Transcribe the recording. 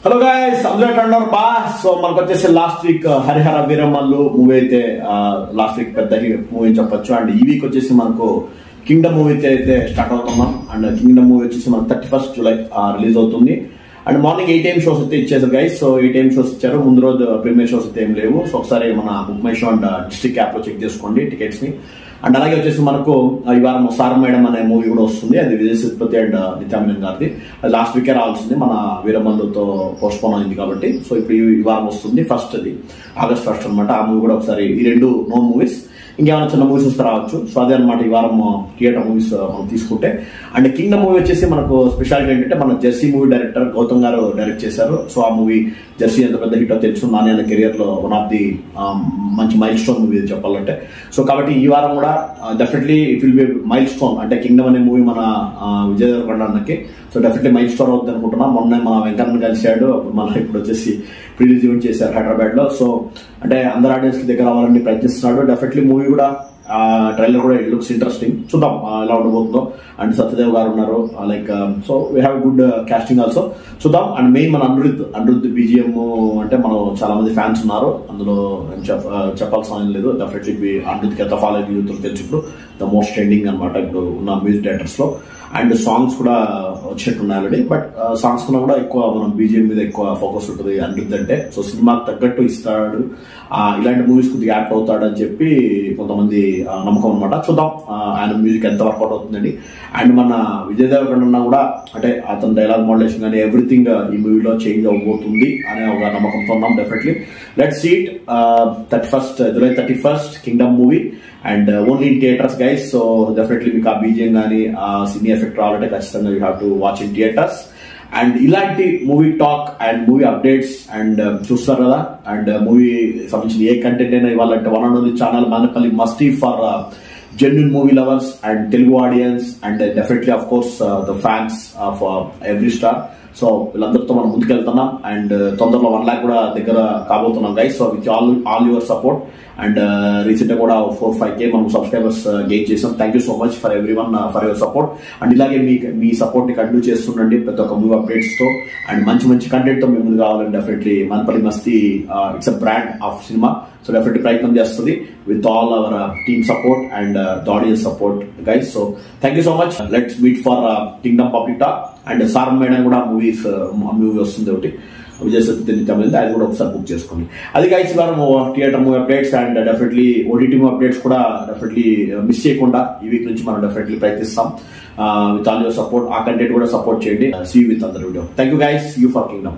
Hello guys, అందరూ ఎట్లా బా. సో మనకు వచ్చేసి last week Harihara Veeramallu movie అయితే లాస్ట్ వీక్ పెద్ద మూవీ చెప్పొచ్చు. అండ్ ఈ వీక్ వచ్చేసి మనకు కింగ్డమ్ మూవీ అయితే స్టార్ట్ అవుతున్నాం. అండ్ కింగ్డమ్ మూవీ వచ్చేసి మనకు 31st జూలై రిలీజ్ అవుతుంది. అండ్ మార్నింగ్ 8 AM షోస్ అయితే ఇచ్చేసారు గైస్. సో 8 AM షోస్ ఇచ్చారు. ముందు రోజు ప్రీమియర్ షోస్ అయితే ఏం లేవు. సో ఒకసారి మన book my show and district app లో చెక్ చేసుకోండి టికెట్స్ ని. అండ్ అలాగే వచ్చేసి మనకు ఈ వారం సార్ మేడం అనే మూవీ కూడా వస్తుంది. అది విజయ్ సేతుపతి అండ్ నిత్యామినన్ గారిది. అది లాస్ట్ వీకే రావాల్సింది, మన వీరమల్లుతో పోస్ట్ పోన్ అయింది కాబట్టి. సో ఇప్పుడు ఈ వారం వస్తుంది, ఫస్ట్ అది August 1 అనమాట. ఆ మూవీ కూడా ఒకసారి, ఈ రెండు నో మూవీస్, ఇంకేమైనా చిన్న మూవీస్ వస్తే రావచ్చు. సో అదే అనమాట ఈ వారం థియేటర్ మూవీస్ మనం తీసుకుంటే. అండ్ కింగ్డమ్ మూవీ వచ్చేసి మనకు స్పెషాలిటీ ఏంటంటే, మన జెర్సీ మూవీ డైరెక్టర్ గౌతమ్ గారు డైరెక్ట్ చేశారు. సో ఆ మూవీ జెర్సీ ఎంత పెద్ద హిట్ తెలుసు, నాని అనే కెరియర్ లో వన్ ఆఫ్ ది మంచి మైల్ స్టోన్ మూవీ చెప్పాలంటే. సో కాబట్టి ఈ వారం కూడా definitely it will be mile stone. అంటే కింగ్డమ్ అనే మూవీ మన విజయ్ దేవరకొండ అన్నకి సో డెఫినెట్లీ మైల్ స్టోన్ అవుతుంది అనుకుంటున్నాం. మొన్న మన వెంకన్న కలిశాడు, మన ఇప్పుడు వచ్చేసి ప్రీలీజ్ ఈవెంట్ చేశారు హైదరాబాద్ లో. సో అంటే అందరు ఆడియన్స్ కి దగ్గర అవ్వాలని ప్రయత్నిస్తున్నాడు. డెఫినెట్లీ మూవీ కూడా ట్రైలర్ కూడా ఇట్ లుక్స్ ఇంట్రెస్టింగ్. చూద్దాం ఎలా ఉండబోతుందో. అండ్ సత్యదేవ్ గారు ఉన్నారు, like so we have good casting also. చూద్దాం. అండ్ మెయిన్ మన అనిరుద్ధ్ BGM అంటే మనం చాలా మంది ఫ్యాన్స్ ఉన్నారు అందులో, చెప్పాల్సిన అవసరం లేదు. డెఫినెట్లీ అనిరుద్ధ్కి ఎంత ఫాలో యూత్ తెలుసు, ఇప్పుడు ద మోస్ట్ ట్రెండింగ్ అనమాట ఇప్పుడు ఉన్న మ్యూజిక్ డైరెక్టర్స్ లో. అండ్ సాంగ్స్ కూడా వచ్చినట్టున్నాయి ఆల్రెడీ. బట్ సాంగ్స్ కన్నా కూడా ఎక్కువ మనం BGM మీద ఎక్కువ ఫోకస్ ఉంటుంది అనిరుద్ధ్ అంటే. సో సినిమాకి తగ్గట్టు ఇస్తాడు, ఇలాంటి మూవీస్ కొద్దిగా యాక్ట్ అవుతాడు అని చెప్పి కొంతమంది నమ్మకం అనమాట. చూద్దాం ఆయన మ్యూజిక్ ఎంత వర్కౌట్ అవుతుందండి. అండ్ మన విజయ్ దేవరకొండ కూడా అంటే అతని డైలాగ్ మోడ్యులేషన్ కానీ ఎవ్రీథింగ్ ఈ మూవీలో చేంజ్ అవబోతుంది అనే ఒక నమ్మకంతో ఉన్నాం. Definitely let's see it. July 31st kingdom movie and only in theatres guys. So definitely మీకు ఆ BGM కానీ ఆ సినీ ఎఫెక్ట్ రావాలంటే ఖచ్చితంగా you have to watch in theatres. And ఇలాంటి movie talk and movie updates and చూస్తారు కదా. And movie సంబంధించిన ఏ కంటెంట్ అయినా ఇవ్వాలంటే one and only channel Madanapalle Masti for genuine movie lovers and Telugu audience and definitely of course the fans of every star. So వీళ్ళందరితో మనం ముందుకెళ్తున్నాం. అండ్ తొందరలో 1 lakh కూడా దగ్గర కాబోతున్నాం guys. So with all your support. And recent గా కూడా 4-5K మనం సబ్స్క్రైబర్స్ గెయిన్ చేసాం. Thank you so much for everyone for your support. And ఇలాగే మీ సపోర్ట్ ని కంటిన్యూ చేస్తుండండి ప్రతి ఒక్క మూవీ అప్డేట్స్ తో. అండ్ మంచి కంటెంట్ తో మీ ముందు కావాలని definitely Madanapalle Masti it's a brand of cinema. So definitely ప్రయత్నం చేస్తుంది with all our team support and the audience support guys. So thank you so much. Let's meet for Kingdom public talk. And sir madam కూడా movie వస్తుంది ఒకటి, విజయ్ సేతుపతి తమిళ, అది కూడా ఒకసారి book చేసుకోండి. అది గైస్ వారం theatre movie updates and definitely OTT movie updates కూడా డెఫినెట్లీ మిస్ చేయకుండా ఈ వీక్ నుంచి మనం డెఫినెట్లీ ప్రయత్నిస్తాం. విత్ ఆల్ యువర్ సపోర్ట్, ఆ కంటెంట్ కూడా సపోర్ట్ చేయండి. See with another video. Thank you guys. See you for Kingdom.